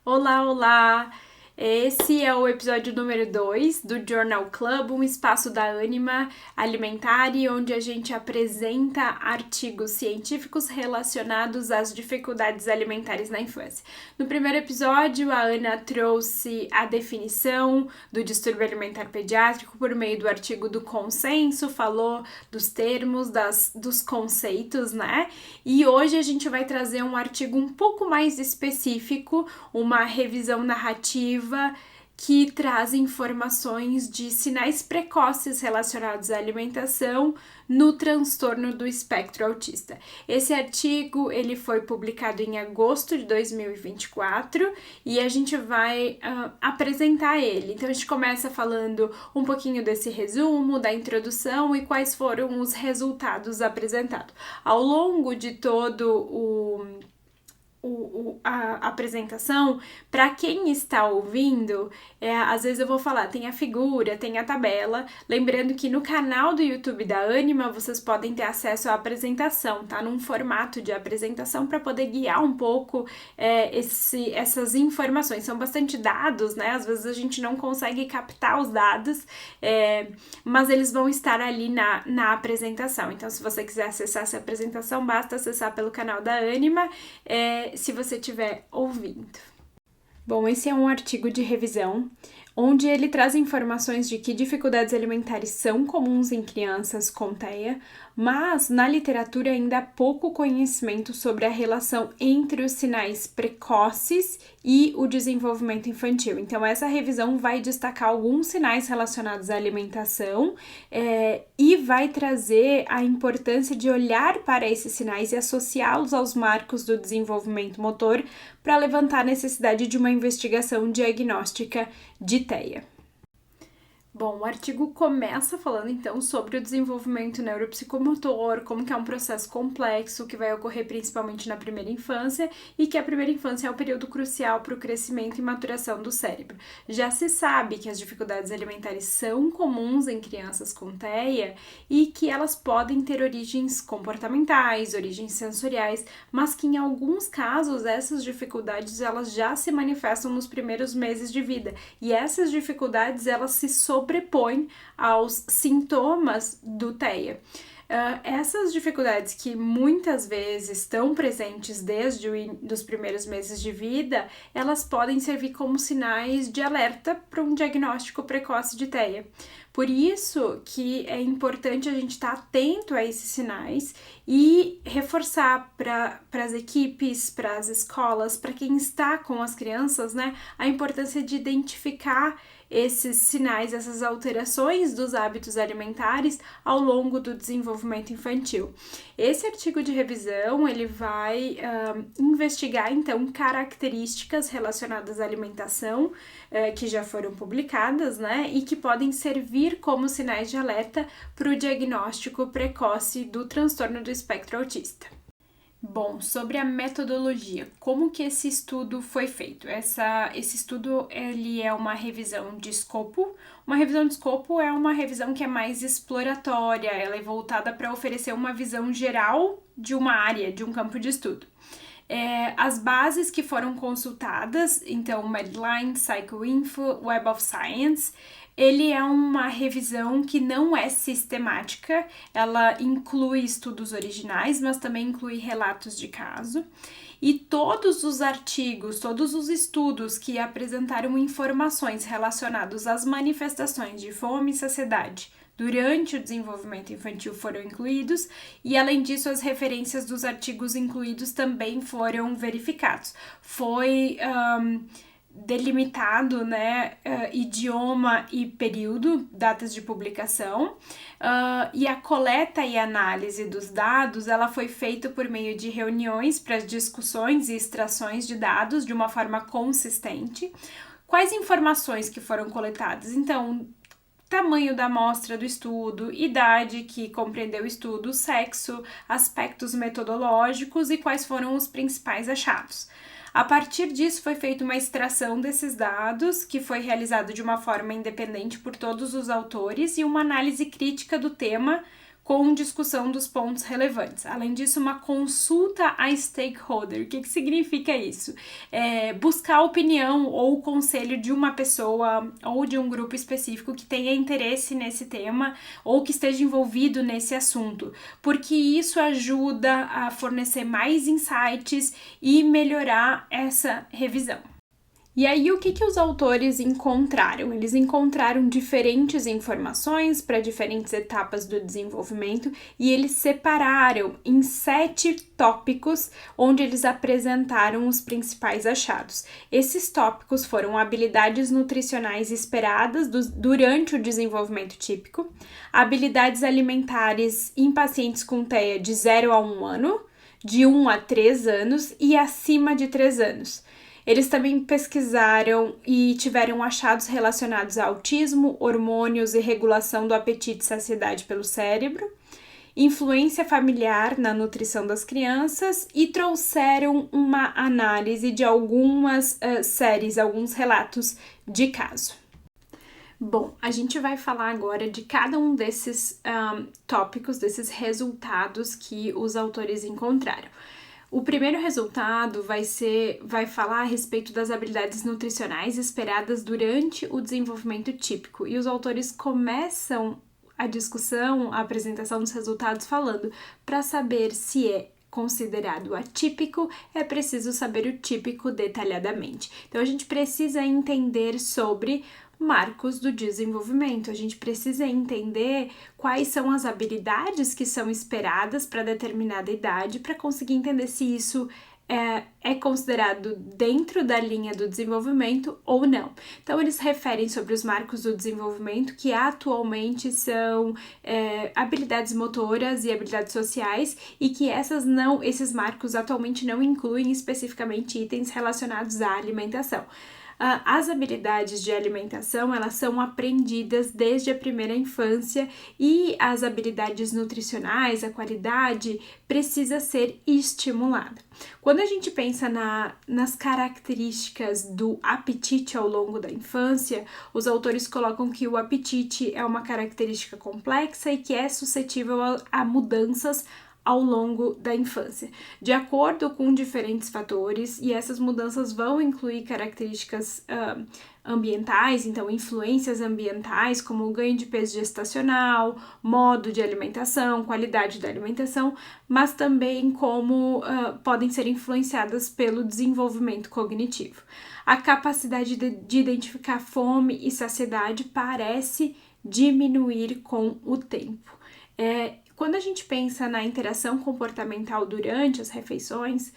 Olá, olá! Esse é o episódio número 2 do Journal Club, um espaço da Ânima Alimentar, onde a gente apresenta artigos científicos relacionados às dificuldades alimentares na infância. No primeiro episódio, a Ana trouxe a definição do distúrbio alimentar pediátrico por meio do artigo do consenso, falou dos termos, dos conceitos, né? E hoje a gente vai trazer um artigo um pouco mais específico, uma revisão narrativa que traz informações de sinais precoces relacionados à alimentação no transtorno do espectro autista. Esse artigo ele foi publicado em agosto de 2024 e a gente vai apresentar ele. Então a gente começa falando um pouquinho desse resumo, da introdução e quais foram os resultados apresentados. Ao longo de todo a apresentação, para quem está ouvindo, às vezes eu vou falar, tem a figura, tem a tabela, lembrando que no canal do YouTube da Ânima vocês podem ter acesso à apresentação, tá? Num formato de apresentação para poder guiar um pouco essas informações. São bastante dados, né? Às vezes a gente não consegue captar os dados, mas eles vão estar ali na apresentação. Então, se você quiser acessar essa apresentação, basta acessar pelo canal da Ânima, se você estiver ouvindo. Bom, esse é um artigo de revisão onde ele traz informações de que dificuldades alimentares são comuns em crianças com TEA, mas na literatura ainda há pouco conhecimento sobre a relação entre os sinais precoces e o desenvolvimento infantil. Então, essa revisão vai destacar alguns sinais relacionados à alimentação e vai trazer a importância de olhar para esses sinais e associá-los aos marcos do desenvolvimento motor para levantar a necessidade de uma investigação diagnóstica de TEA. Bom, o artigo começa falando então sobre o desenvolvimento neuropsicomotor, como que é um processo complexo que vai ocorrer principalmente na primeira infância e que a primeira infância é o período crucial para o crescimento e maturação do cérebro. Já se sabe que as dificuldades alimentares são comuns em crianças com TEA e que elas podem ter origens comportamentais, origens sensoriais, mas que em alguns casos essas dificuldades elas já se manifestam nos primeiros meses de vida e essas dificuldades elas se sobrepõe aos sintomas do TEA. Essas dificuldades que muitas vezes estão presentes desde os primeiros meses de vida, elas podem servir como sinais de alerta para um diagnóstico precoce de TEA. Por isso que é importante a gente estar atento a esses sinais e reforçar para as equipes, para as escolas, para quem está com as crianças, né, a importância de identificar esses sinais, essas alterações dos hábitos alimentares ao longo do desenvolvimento infantil. Esse artigo de revisão, ele vai investigar, então, características relacionadas à alimentação que já foram publicadas, né, e que podem servir como sinais de alerta para o diagnóstico precoce do transtorno do espectro autista. Bom, sobre a metodologia, como que esse estudo foi feito? Esse estudo ele é uma revisão de escopo. Uma revisão de escopo é uma revisão que é mais exploratória, ela é voltada para oferecer uma visão geral de uma área, de um campo de estudo. As bases que foram consultadas, então Medline, PsychoInfo, Web of Science, ele é uma revisão que não é sistemática, ela inclui estudos originais, mas também inclui relatos de caso. E todos os artigos, todos os estudos que apresentaram informações relacionadas às manifestações de fome e saciedade durante o desenvolvimento infantil foram incluídos e, além disso, as referências dos artigos incluídos também foram verificados. Foi delimitado, né, idioma e período, datas de publicação, e a coleta e análise dos dados, ela foi feita por meio de reuniões para discussões e extrações de dados de uma forma consistente. Quais informações que foram coletadas? Então, tamanho da amostra do estudo, idade que compreendeu o estudo, sexo, aspectos metodológicos e quais foram os principais achados. A partir disso, foi feita uma extração desses dados, que foi realizada de uma forma independente por todos os autores, e uma análise crítica do tema com discussão dos pontos relevantes. Além disso, uma consulta a stakeholder. O que significa isso? Buscar a opinião ou o conselho de uma pessoa ou de um grupo específico que tenha interesse nesse tema ou que esteja envolvido nesse assunto, porque isso ajuda a fornecer mais insights e melhorar essa revisão. E aí, o que os autores encontraram? Eles encontraram diferentes informações para diferentes etapas do desenvolvimento e eles separaram em 7 tópicos onde eles apresentaram os principais achados. Esses tópicos foram habilidades nutricionais esperadas durante o desenvolvimento típico, habilidades alimentares em pacientes com TEA de 0 a 1 ano, de 1 a 3 anos e acima de 3 anos. Eles também pesquisaram e tiveram achados relacionados a autismo, hormônios e regulação do apetite e saciedade pelo cérebro, influência familiar na nutrição das crianças e trouxeram uma análise de algumas séries, alguns relatos de caso. Bom, a gente vai falar agora de cada um desses tópicos, desses resultados que os autores encontraram. O primeiro resultado vai falar a respeito das habilidades nutricionais esperadas durante o desenvolvimento típico. E os autores começam a discussão, a apresentação dos resultados falando para saber se é considerado atípico, é preciso saber o típico detalhadamente. Então, a gente precisa entender sobre marcos do desenvolvimento. A gente precisa entender quais são as habilidades que são esperadas para determinada idade para conseguir entender se isso é considerado dentro da linha do desenvolvimento ou não. Então, eles referem sobre os marcos do desenvolvimento que atualmente são habilidades motoras e habilidades sociais e que esses marcos atualmente não incluem especificamente itens relacionados à alimentação. As habilidades de alimentação, elas são aprendidas desde a primeira infância e as habilidades nutricionais, a qualidade, precisa ser estimulada. Quando a gente pensa nas características do apetite ao longo da infância, os autores colocam que o apetite é uma característica complexa e que é suscetível a mudanças ao longo da infância, de acordo com diferentes fatores, e essas mudanças vão incluir características ambientais, então influências ambientais, como o ganho de peso gestacional, modo de alimentação, qualidade da alimentação, mas também como podem ser influenciadas pelo desenvolvimento cognitivo. A capacidade de identificar fome e saciedade parece diminuir com o tempo. Quando a gente pensa na interação comportamental durante as refeições,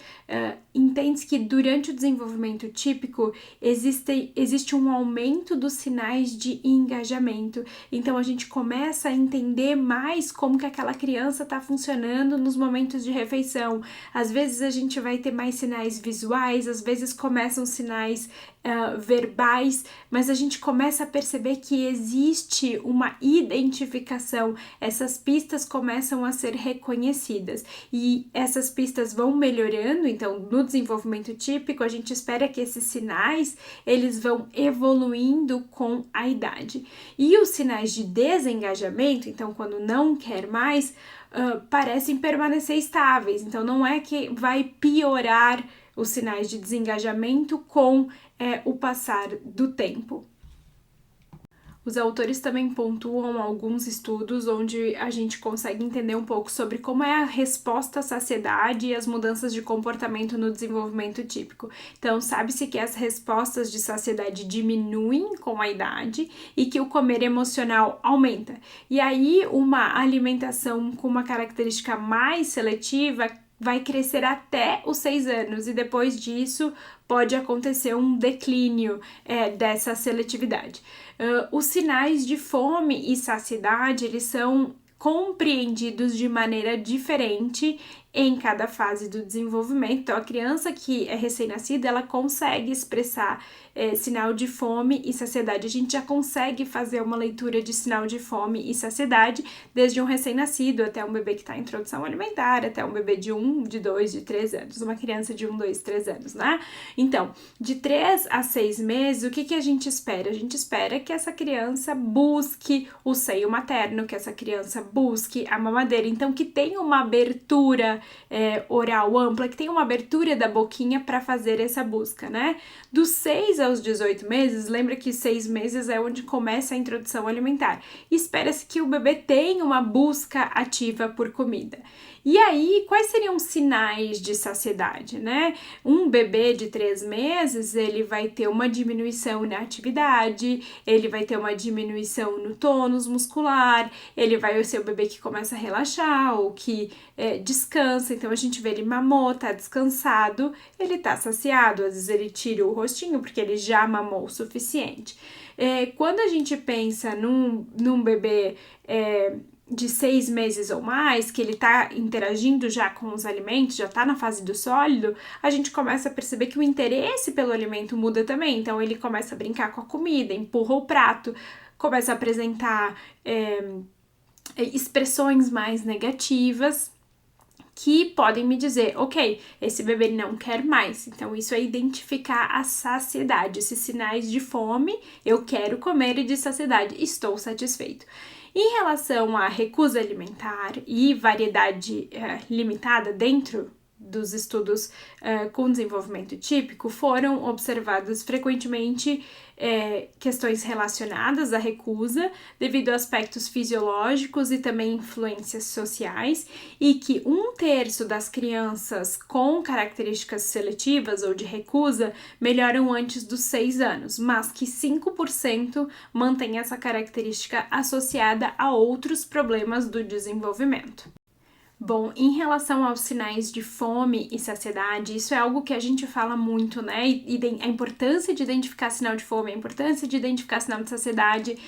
entende-se que durante o desenvolvimento típico existe um aumento dos sinais de engajamento. Então, a gente começa a entender mais como que aquela criança está funcionando nos momentos de refeição. Às vezes, a gente vai ter mais sinais visuais, às vezes começam sinais verbais, mas a gente começa a perceber que existe uma identificação, essas pistas começam a ser reconhecidas e essas pistas vão melhorando. Então, no desenvolvimento típico, a gente espera que esses sinais, eles vão evoluindo com a idade. E os sinais de desengajamento, então quando não quer mais, parecem permanecer estáveis, então não é que vai piorar os sinais de desengajamento com o passar do tempo. Os autores também pontuam alguns estudos onde a gente consegue entender um pouco sobre como é a resposta à saciedade e as mudanças de comportamento no desenvolvimento típico. Então, sabe-se que as respostas de saciedade diminuem com a idade e que o comer emocional aumenta. E aí, uma alimentação com uma característica mais seletiva vai crescer até os 6 anos e depois disso pode acontecer um declínio dessa seletividade. Os sinais de fome e saciedade, eles são compreendidos de maneira diferente em cada fase do desenvolvimento. Então, a criança que é recém-nascida, ela consegue expressar sinal de fome e saciedade. A gente já consegue fazer uma leitura de sinal de fome e saciedade desde um recém-nascido até um bebê que está em introdução alimentar, até um bebê de 1, de 2, de 3 anos, uma criança de 1, 2, 3 anos, né? Então, de 3 a 6 meses, o que a gente espera? A gente espera que essa criança busque o seio materno, que essa criança busque a mamadeira, então que tenha uma abertura oral ampla, que tenha uma abertura da boquinha para fazer essa busca, né? Dos 6 aos 18 meses, lembra que 6 meses é onde começa a introdução alimentar. Espera-se que o bebê tenha uma busca ativa por comida. E aí, quais seriam os sinais de saciedade, né? Um bebê de 3 meses, ele vai ter uma diminuição na atividade, ele vai ter uma diminuição no tônus muscular, ele vai ser o bebê que começa a relaxar ou que descansa. Então, a gente vê ele mamou, tá descansado, ele tá saciado. Às vezes ele tira o rostinho porque ele já mamou o suficiente. Quando a gente pensa num bebê de 6 meses ou mais, que ele tá interagindo já com os alimentos, já tá na fase do sólido, a gente começa a perceber que o interesse pelo alimento muda também. Então, ele começa a brincar com a comida, empurra o prato, começa a apresentar expressões mais negativas, que podem me dizer, ok, esse bebê não quer mais. Então, isso é identificar a saciedade, esses sinais de fome, eu quero comer, e de saciedade, estou satisfeito. Em relação à recusa alimentar e variedade limitada dentro dos estudos com desenvolvimento típico, foram observadas frequentemente questões relacionadas à recusa devido a aspectos fisiológicos e também influências sociais, e que 1/3 das crianças com características seletivas ou de recusa melhoram antes dos 6 anos, mas que 5% mantém essa característica associada a outros problemas do desenvolvimento. Bom, em relação aos sinais de fome e saciedade, isso é algo que a gente fala muito, né? E a importância de identificar sinal de fome, a importância de identificar sinal de saciedade,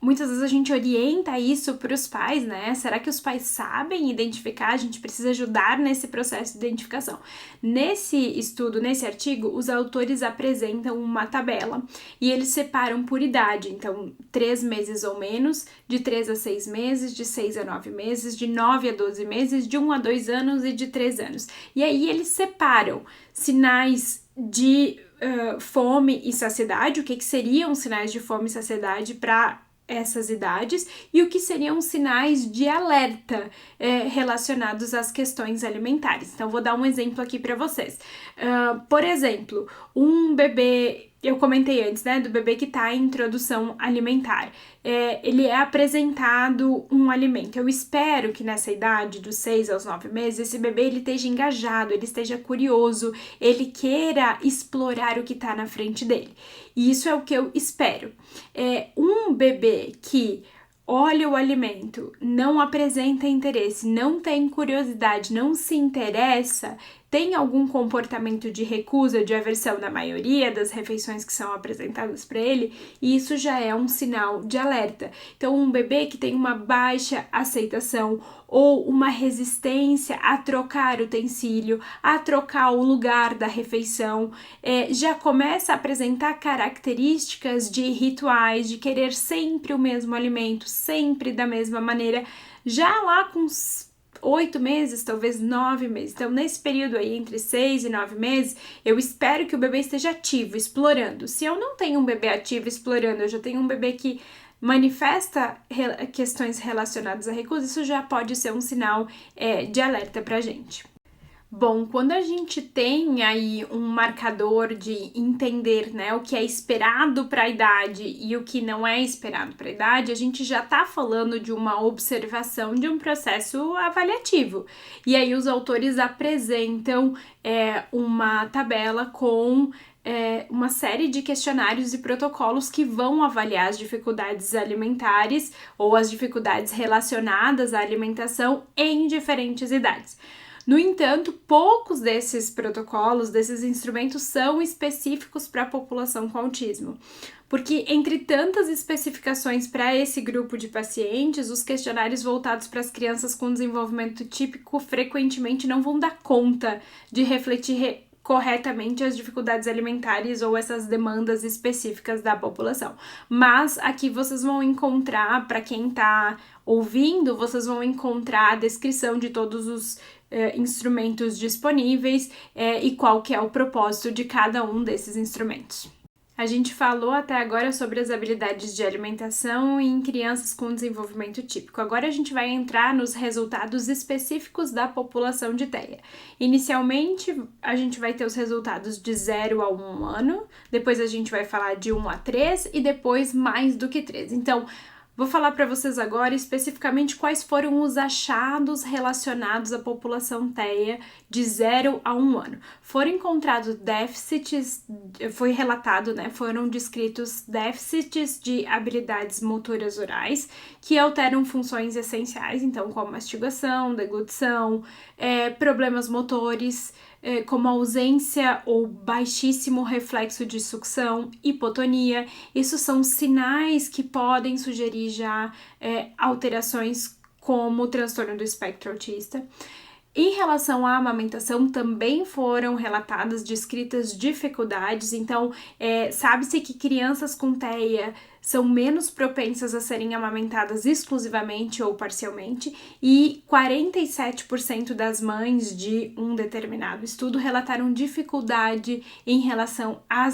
muitas vezes a gente orienta isso para os pais, né? Será que os pais sabem identificar? A gente precisa ajudar nesse processo de identificação. Nesse estudo, nesse artigo, os autores apresentam uma tabela e eles separam por idade, então 3 meses ou menos, de 3 a 6 meses, de 6 a 9 meses, de 9 a 12 meses, de 1 a 2 anos e de 3 anos. E aí eles separam sinais de fome e saciedade, o que seriam sinais de fome e saciedade para essas idades, e o que seriam sinais de alerta relacionados às questões alimentares. Então, vou dar um exemplo aqui para vocês. Por exemplo, um bebê, eu comentei antes, né, do bebê que está em introdução alimentar. Ele é apresentado um alimento. Eu espero que nessa idade, dos 6 aos 9 meses, esse bebê ele esteja engajado, ele esteja curioso, ele queira explorar o que está na frente dele. E isso é o que eu espero. Um bebê que olha o alimento, não apresenta interesse, não tem curiosidade, não se interessa, tem algum comportamento de recusa, de aversão na maioria das refeições que são apresentadas para ele, e isso já é um sinal de alerta. Então, um bebê que tem uma baixa aceitação ou uma resistência a trocar utensílio, a trocar o lugar da refeição, já começa a apresentar características de rituais, de querer sempre o mesmo alimento, sempre da mesma maneira, já lá com 8 meses, talvez 9 meses. Então, nesse período aí, entre 6 e 9 meses, eu espero que o bebê esteja ativo, explorando. Se eu não tenho um bebê ativo explorando, eu já tenho um bebê que manifesta questões relacionadas à recusa, isso já pode ser um sinal de alerta pra gente. Bom, quando a gente tem aí um marcador de entender, né, o que é esperado para a idade e o que não é esperado para a idade, a gente já está falando de uma observação de um processo avaliativo. E aí os autores apresentam uma tabela com uma série de questionários e protocolos que vão avaliar as dificuldades alimentares ou as dificuldades relacionadas à alimentação em diferentes idades. No entanto, poucos desses protocolos, desses instrumentos, são específicos para a população com autismo. Porque, entre tantas especificações para esse grupo de pacientes, os questionários voltados para as crianças com desenvolvimento típico frequentemente não vão dar conta de refletir corretamente as dificuldades alimentares ou essas demandas específicas da população. Mas aqui vocês vão encontrar, para quem está ouvindo, vocês vão encontrar a descrição de todos os instrumentos disponíveis e qual que é o propósito de cada um desses instrumentos. A gente falou até agora sobre as habilidades de alimentação em crianças com desenvolvimento típico. Agora a gente vai entrar nos resultados específicos da população de TEA. Inicialmente, a gente vai ter os resultados de 0 a 1 ano, depois a gente vai falar de 1 a 3 e depois mais do que 3. Então, vou falar para vocês agora especificamente quais foram os achados relacionados à população TEA de 0 a 1 ano. Foram encontrados déficits, foi relatado, foram descritos déficits de habilidades motoras orais que alteram funções essenciais, então como mastigação, deglutição, problemas motores, como ausência ou baixíssimo reflexo de sucção, hipotonia. Isso são sinais que podem sugerir já alterações como o transtorno do espectro autista. Em relação à amamentação, também foram relatadas descritas dificuldades, então sabe-se que crianças com TEA são menos propensas a serem amamentadas exclusivamente ou parcialmente, e 47% das mães de um determinado estudo relataram dificuldade em relação à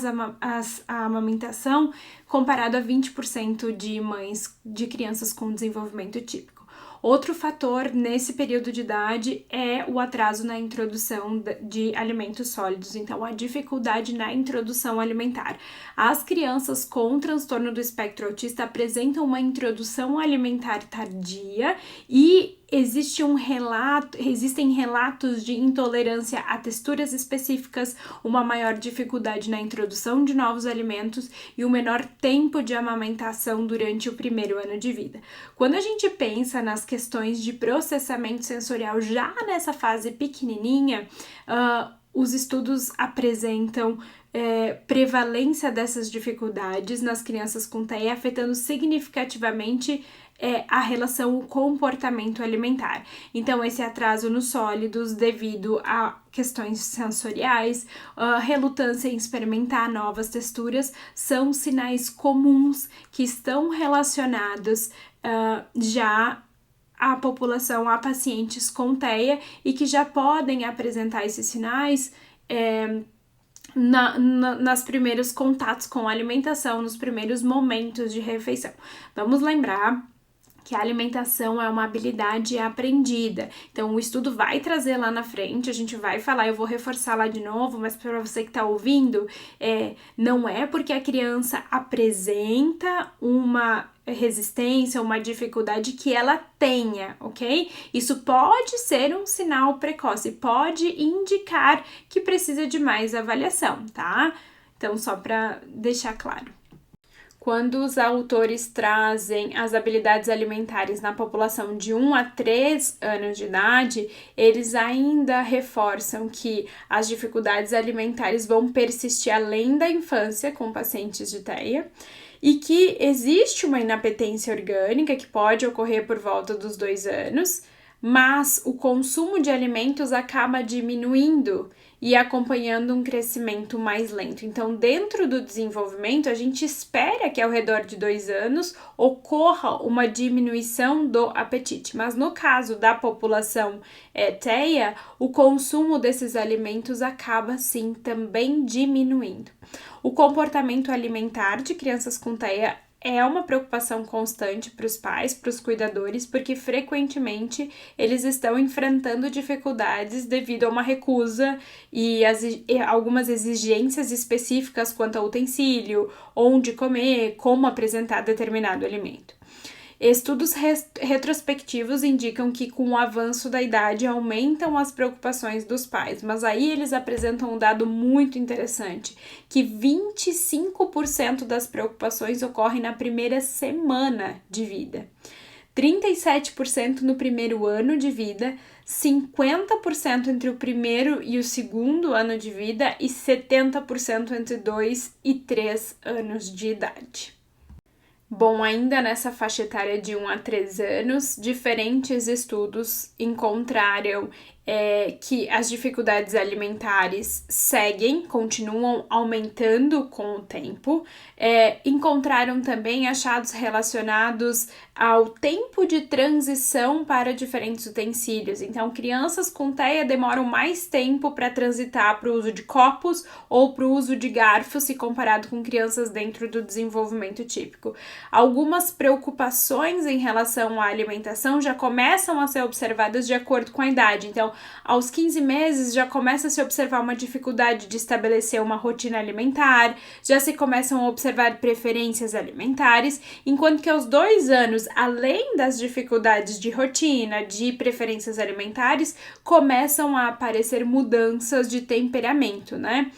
amamentação, comparado a 20% de mães de crianças com desenvolvimento típico. Outro fator nesse período de idade é o atraso na introdução de alimentos sólidos, então a dificuldade na introdução alimentar. As crianças com transtorno do espectro autista apresentam uma introdução alimentar tardia e existem relatos de intolerância a texturas específicas, uma maior dificuldade na introdução de novos alimentos e um menor tempo de amamentação durante o primeiro ano de vida. Quando a gente pensa nas questões de processamento sensorial já nessa fase pequenininha, os estudos apresentam prevalência dessas dificuldades nas crianças com TEA, afetando significativamente a relação, o comportamento alimentar. Então, esse atraso nos sólidos devido a questões sensoriais, relutância em experimentar novas texturas, são sinais comuns que estão relacionados já à população, a pacientes com TEA e que já podem apresentar esses sinais nas primeiros contatos com a alimentação, nos primeiros momentos de refeição. Vamos lembrar que a alimentação é uma habilidade aprendida. Então, o estudo vai trazer lá na frente, a gente vai falar, eu vou reforçar lá de novo, mas para você que está ouvindo, não é porque a criança apresenta uma resistência, uma dificuldade que ela tenha, ok? Isso pode ser um sinal precoce, pode indicar que precisa de mais avaliação, tá? Então, só para deixar claro. Quando os autores trazem as habilidades alimentares na população de 1 a 3 anos de idade, eles ainda reforçam que as dificuldades alimentares vão persistir além da infância com pacientes de TEA e que existe uma inapetência orgânica que pode ocorrer por volta dos 2 anos, mas o consumo de alimentos acaba diminuindo e acompanhando um crescimento mais lento. Então, dentro do desenvolvimento, a gente espera que ao redor de 2 anos ocorra uma diminuição do apetite. Mas no caso da população TEA, o consumo desses alimentos acaba, sim, também diminuindo. O comportamento alimentar de crianças com TEA é uma preocupação constante para os pais, para os cuidadores, porque frequentemente eles estão enfrentando dificuldades devido a uma recusa e algumas exigências específicas quanto ao utensílio, onde comer, como apresentar determinado alimento. Estudos retrospectivos indicam que com o avanço da idade aumentam as preocupações dos pais, mas aí eles apresentam um dado muito interessante, que 25% das preocupações ocorrem na primeira semana de vida, 37% no primeiro ano de vida, 50% entre o primeiro e o segundo ano de vida e 70% entre 2 e 3 anos de idade. Bom, ainda nessa faixa etária de 1 a 3 anos, diferentes estudos encontraram que as dificuldades alimentares continuam aumentando com o tempo. Encontraram também achados relacionados ao tempo de transição para diferentes utensílios. Então, crianças com TEA demoram mais tempo para transitar para o uso de copos ou para o uso de garfos, se comparado com crianças dentro do desenvolvimento típico. Algumas preocupações em relação à alimentação já começam a ser observadas de acordo com a idade. Então, aos 15 meses já começa a se observar uma dificuldade de estabelecer uma rotina alimentar, já se começam a observar preferências alimentares, enquanto que aos 2 anos, além das dificuldades de rotina, de preferências alimentares, começam a aparecer mudanças de temperamento, né?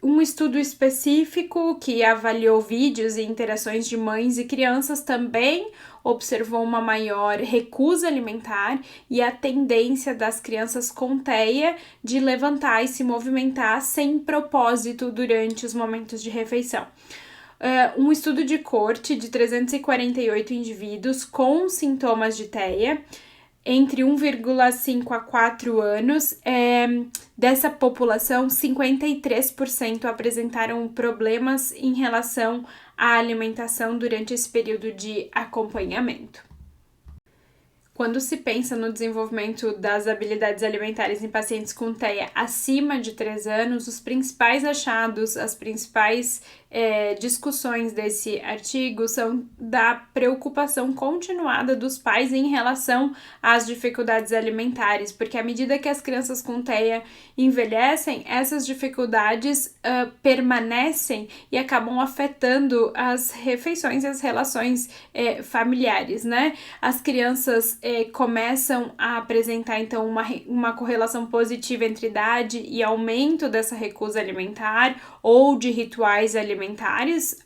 Um estudo específico que avaliou vídeos e interações de mães e crianças também observou uma maior recusa alimentar e a tendência das crianças com TEA de levantar e se movimentar sem propósito durante os momentos de refeição. Um estudo de coorte de 348 indivíduos com sintomas de TEA entre 1,5 a 4 anos, dessa população, 53% apresentaram problemas em relação à alimentação durante esse período de acompanhamento. Quando se pensa no desenvolvimento das habilidades alimentares em pacientes com TEA acima de 3 anos, os principais achados, as principais discussões desse artigo são da preocupação continuada dos pais em relação às dificuldades alimentares, porque à medida que as crianças com TEA envelhecem, essas dificuldades permanecem e acabam afetando as refeições e as relações familiares, né? As crianças começam a apresentar, então, uma correlação positiva entre idade e aumento dessa recusa alimentar ou de rituais alimentares,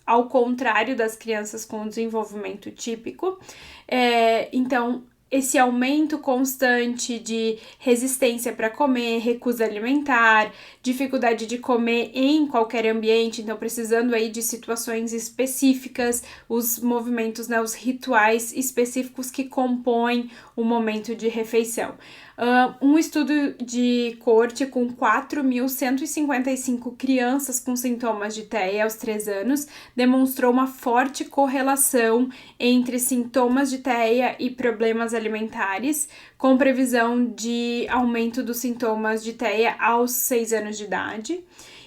ao contrário das crianças com desenvolvimento típico. Então, esse aumento constante de resistência para comer, recusa alimentar, dificuldade de comer em qualquer ambiente, então precisando aí de situações específicas, os movimentos, né, os rituais específicos que compõem o momento de refeição. Um estudo de coorte com 4.155 crianças com sintomas de TEA aos 3 anos demonstrou uma forte correlação entre sintomas de TEA e problemas alimentares, com previsão de aumento dos sintomas de TEA aos 6 anos de idade.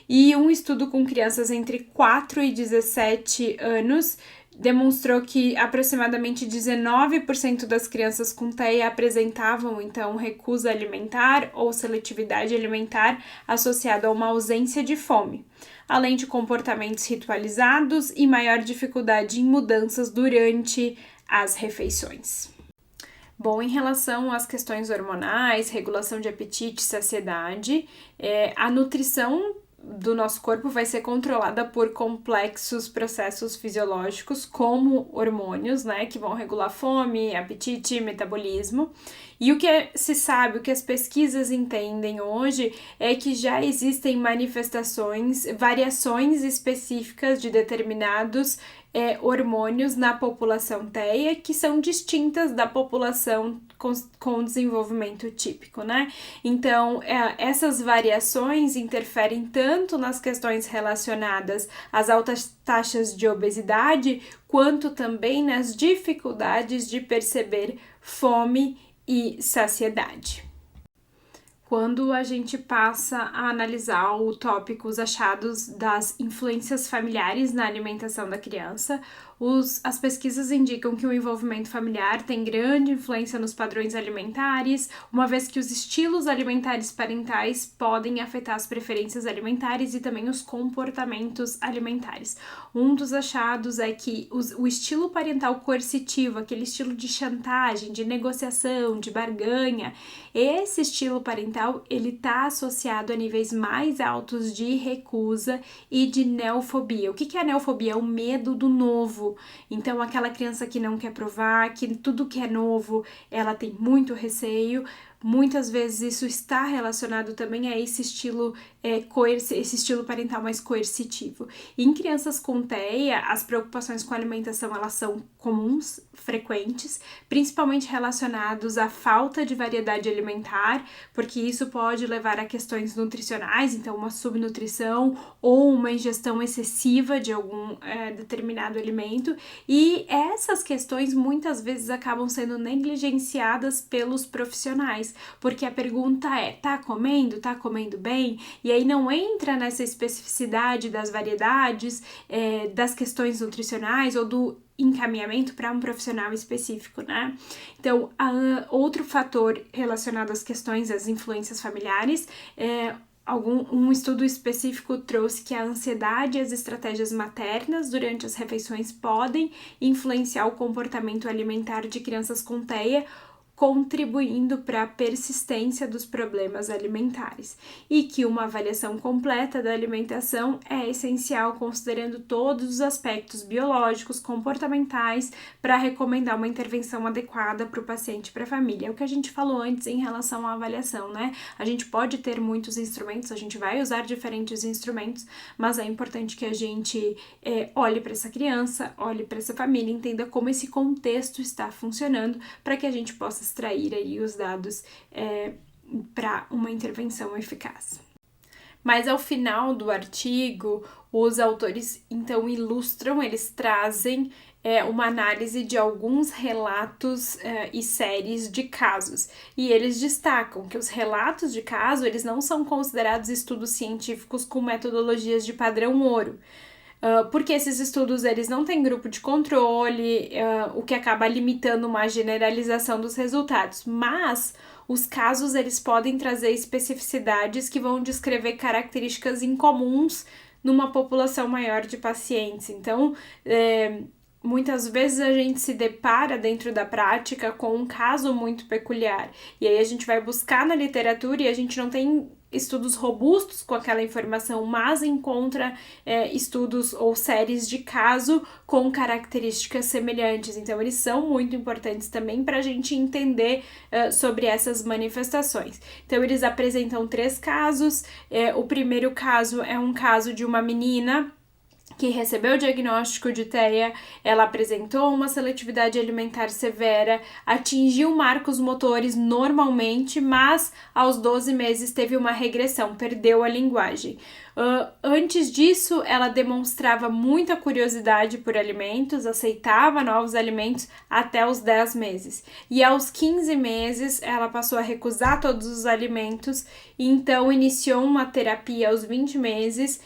E um estudo com crianças entre 4 e 17 anos demonstrou que aproximadamente 19% das crianças com TEA apresentavam, então, recusa alimentar ou seletividade alimentar associada a uma ausência de fome, além de comportamentos ritualizados e maior dificuldade em mudanças durante as refeições. Bom, em relação às questões hormonais, regulação de apetite, saciedade, a nutrição do nosso corpo vai ser controlada por complexos processos fisiológicos, como hormônios, né, que vão regular fome, apetite, metabolismo. E o que se sabe, o que as pesquisas entendem hoje é que já existem variações específicas de determinados hormônios na população TEA que são distintas da população com desenvolvimento típico, né? Então, essas variações interferem tanto nas questões relacionadas às altas taxas de obesidade, quanto também nas dificuldades de perceber fome e saciedade. Quando a gente passa a analisar o tópico, os achados das influências familiares na alimentação da criança, as pesquisas indicam que o envolvimento familiar tem grande influência nos padrões alimentares, uma vez que os estilos alimentares parentais podem afetar as preferências alimentares e também os comportamentos alimentares. Um dos achados é que o estilo parental coercitivo, aquele estilo de chantagem, de negociação, de barganha, esse estilo parental, ele está associado a níveis mais altos de recusa e de neofobia. O que é a neofobia? É o medo do novo. Então, aquela criança que não quer provar, que tudo que é novo, ela tem muito receio. muitas vezes isso está relacionado também a esse estilo parental mais coercitivo. Em crianças com TEA, as preocupações com a alimentação elas são comuns, frequentes, principalmente relacionados à falta de variedade alimentar, porque isso pode levar a questões nutricionais, então uma subnutrição ou uma ingestão excessiva de algum determinado alimento, e essas questões muitas vezes acabam sendo negligenciadas pelos profissionais, porque a pergunta é, tá comendo bem? E aí não entra nessa especificidade das variedades, das questões nutricionais ou do encaminhamento para um profissional específico, né? Então, outro fator relacionado às questões, às influências familiares, um estudo específico trouxe que a ansiedade e as estratégias maternas durante as refeições podem influenciar o comportamento alimentar de crianças com TEA, contribuindo para a persistência dos problemas alimentares, e que uma avaliação completa da alimentação é essencial, considerando todos os aspectos biológicos, comportamentais, para recomendar uma intervenção adequada para o paciente e para a família. É o que a gente falou antes em relação à avaliação, né? A gente pode ter muitos instrumentos, a gente vai usar diferentes instrumentos, mas é importante que a gente olhe para essa criança, olhe para essa família, entenda como esse contexto está funcionando, para que a gente possa extrair aí os dados para uma intervenção eficaz. Mas ao final do artigo, os autores então ilustram, eles trazem uma análise de alguns relatos e séries de casos. E eles destacam que os relatos de caso, eles não são considerados estudos científicos com metodologias de padrão ouro. Porque esses estudos eles não têm grupo de controle, o que acaba limitando uma generalização dos resultados, mas os casos eles podem trazer especificidades que vão descrever características incomuns numa população maior de pacientes. Então, muitas vezes a gente se depara dentro da prática com um caso muito peculiar, e aí a gente vai buscar na literatura e a gente não tem estudos robustos com aquela informação, mas encontra estudos ou séries de caso com características semelhantes. Então, eles são muito importantes também para a gente entender sobre essas manifestações. Então, eles apresentam 3 casos. O primeiro caso é um caso de uma menina que recebeu o diagnóstico de TEA, ela apresentou uma seletividade alimentar severa, atingiu marcos motores normalmente, mas aos 12 meses teve uma regressão, perdeu a linguagem. Antes disso, ela demonstrava muita curiosidade por alimentos, aceitava novos alimentos até os 10 meses. E aos 15 meses, ela passou a recusar todos os alimentos e então iniciou uma terapia aos 20 meses,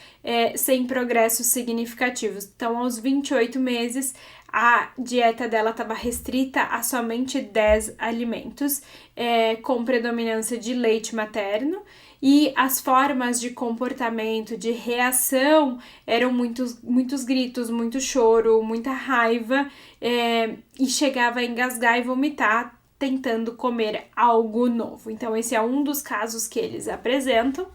sem progressos significativos. Então, aos 28 meses, a dieta dela estava restrita a somente 10 alimentos, com predominância de leite materno, e as formas de comportamento, de reação, eram muitos gritos, muito choro, muita raiva, e chegava a engasgar e vomitar, tentando comer algo novo. Então, esse é um dos casos que eles apresentam.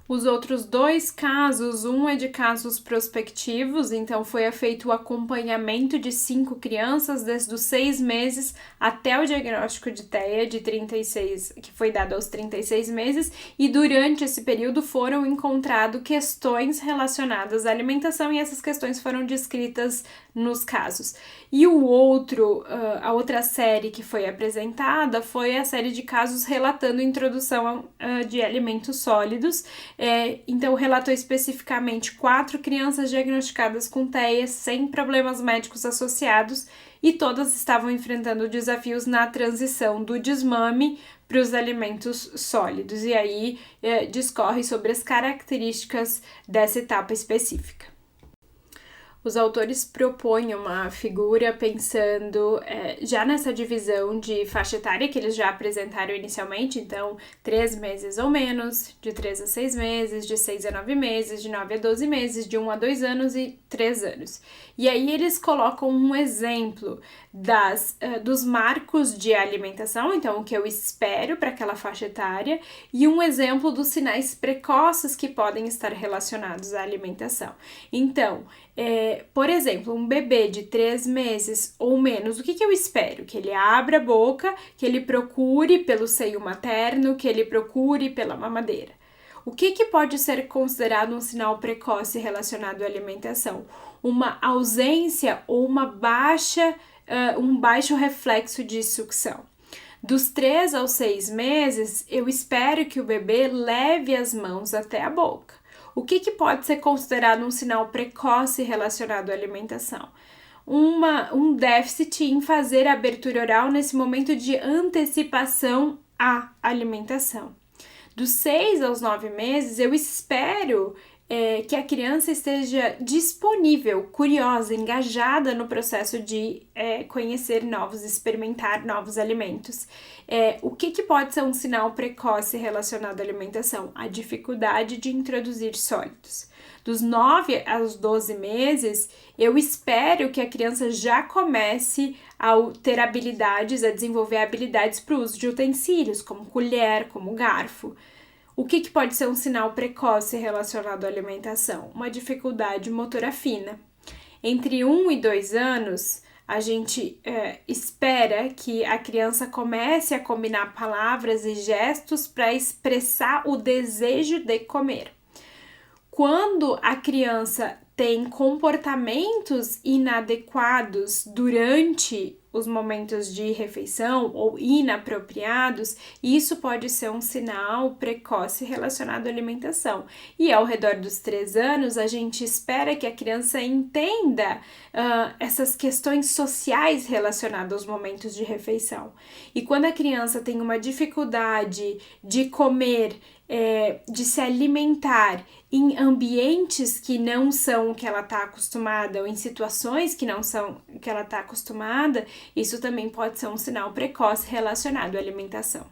Os outros 2 casos, um é de casos prospectivos, então foi feito o acompanhamento de 5 crianças desde os 6 meses até o diagnóstico de TEA de 36, que foi dado aos 36 meses, e durante esse período foram encontradas questões relacionadas à alimentação e essas questões foram descritas nos casos. E a outra série que foi apresentada foi a série de casos relatando introdução de alimentos sólidos. Então, relatou especificamente 4 crianças diagnosticadas com TEA sem problemas médicos associados e todas estavam enfrentando desafios na transição do desmame para os alimentos sólidos. E aí, discorre sobre as características dessa etapa específica. Os autores propõem uma figura pensando já nessa divisão de faixa etária que eles já apresentaram inicialmente, então 3 meses ou menos, de 3 a 6 meses, de 6 a 9 meses, de 9 a 12 meses, de 1 a 2 anos e 3 anos. E aí eles colocam um exemplo dos marcos de alimentação, então o que eu espero para aquela faixa etária, e um exemplo dos sinais precoces que podem estar relacionados à alimentação. Então, Por exemplo, um bebê de 3 meses ou menos, o que eu espero? Que ele abra a boca, que ele procure pelo seio materno, que ele procure pela mamadeira. O que pode ser considerado um sinal precoce relacionado à alimentação? Uma ausência ou um baixo reflexo de sucção. Dos 3 aos 6 meses, eu espero que o bebê leve as mãos até a boca. O que pode ser considerado um sinal precoce relacionado à alimentação? Um déficit em fazer a abertura oral nesse momento de antecipação à alimentação. Dos 6 aos 9 meses, eu espero que a criança esteja disponível, curiosa, engajada no processo de conhecer experimentar novos alimentos. O que pode ser um sinal precoce relacionado à alimentação? A dificuldade de introduzir sólidos. Dos 9 aos 12 meses, eu espero que a criança já comece a ter habilidades, a desenvolver habilidades para o uso de utensílios, como colher, como garfo. O que pode ser um sinal precoce relacionado à alimentação? Uma dificuldade motora fina. Entre 1 e 2 anos, a gente espera que a criança comece a combinar palavras e gestos para expressar o desejo de comer. Quando a criança tem comportamentos inadequados durante os momentos de refeição ou inapropriados, isso pode ser um sinal precoce relacionado à alimentação. E ao redor dos 3 anos, a gente espera que a criança entenda essas questões sociais relacionadas aos momentos de refeição. E quando a criança tem uma dificuldade de comer, de se alimentar em ambientes que não são o que ela está acostumada ou em situações que não são o que ela está acostumada, isso também pode ser um sinal precoce relacionado à alimentação.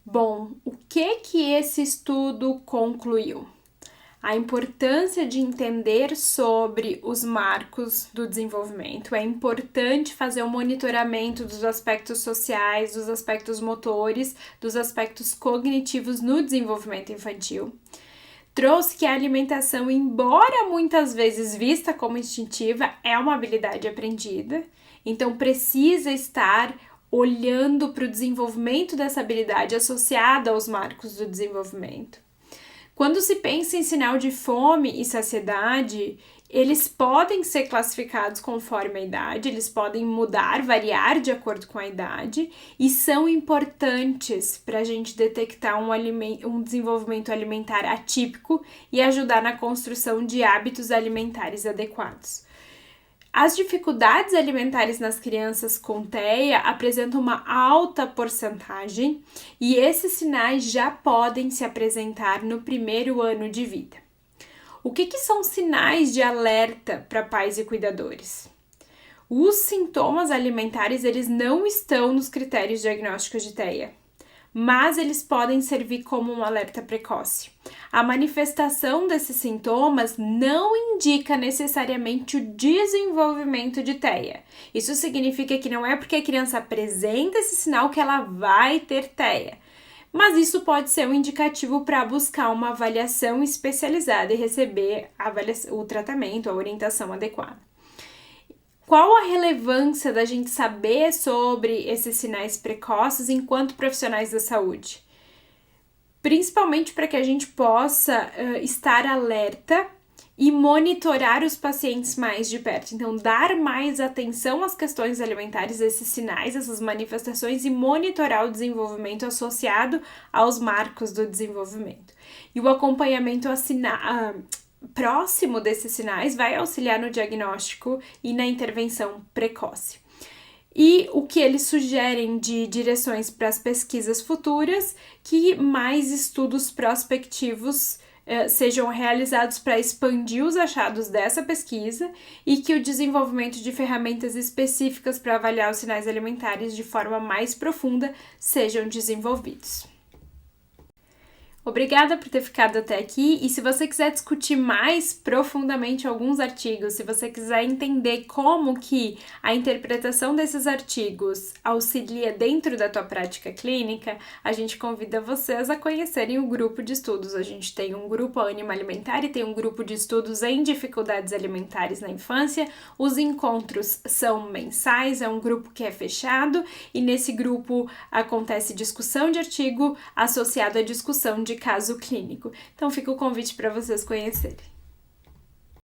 Bom, o que esse estudo concluiu? A importância de entender sobre os marcos do desenvolvimento. É importante fazer um monitoramento dos aspectos sociais, dos aspectos motores, dos aspectos cognitivos no desenvolvimento infantil. Trouxe que a alimentação, embora muitas vezes vista como instintiva, é uma habilidade aprendida. Então, precisa estar olhando para o desenvolvimento dessa habilidade associada aos marcos do desenvolvimento. Quando se pensa em sinal de fome e saciedade, eles podem ser classificados conforme a idade, eles podem mudar, variar de acordo com a idade e são importantes para a gente detectar um desenvolvimento alimentar atípico e ajudar na construção de hábitos alimentares adequados. As dificuldades alimentares nas crianças com TEA apresentam uma alta porcentagem e esses sinais já podem se apresentar no primeiro ano de vida. O que são sinais de alerta para pais e cuidadores? Os sintomas alimentares eles não estão nos critérios diagnósticos de TEA, mas eles podem servir como um alerta precoce. A manifestação desses sintomas não indica necessariamente o desenvolvimento de TEA. Isso significa que não é porque a criança apresenta esse sinal que ela vai ter TEA, mas isso pode ser um indicativo para buscar uma avaliação especializada e receber o tratamento, a orientação adequada. Qual a relevância da gente saber sobre esses sinais precoces enquanto profissionais da saúde? Principalmente para que a gente possa estar alerta e monitorar os pacientes mais de perto. Então, dar mais atenção às questões alimentares, esses sinais, essas manifestações e monitorar o desenvolvimento associado aos marcos do desenvolvimento. E o acompanhamento próximo desses sinais vai auxiliar no diagnóstico e na intervenção precoce. E o que eles sugerem de direções para as pesquisas futuras, que mais estudos prospectivos sejam realizados para expandir os achados dessa pesquisa e que o desenvolvimento de ferramentas específicas para avaliar os sinais alimentares de forma mais profunda sejam desenvolvidos. Obrigada por ter ficado até aqui, e se você quiser discutir mais profundamente alguns artigos, se você quiser entender como que a interpretação desses artigos auxilia dentro da tua prática clínica, a gente convida vocês a conhecerem o grupo de estudos. A gente tem um grupo Ânima Alimentar e tem um grupo de estudos em dificuldades alimentares na infância. Os encontros são mensais, é um grupo que é fechado, e nesse grupo acontece discussão de artigo associado à discussão de caso clínico. Então fica o convite para vocês conhecerem.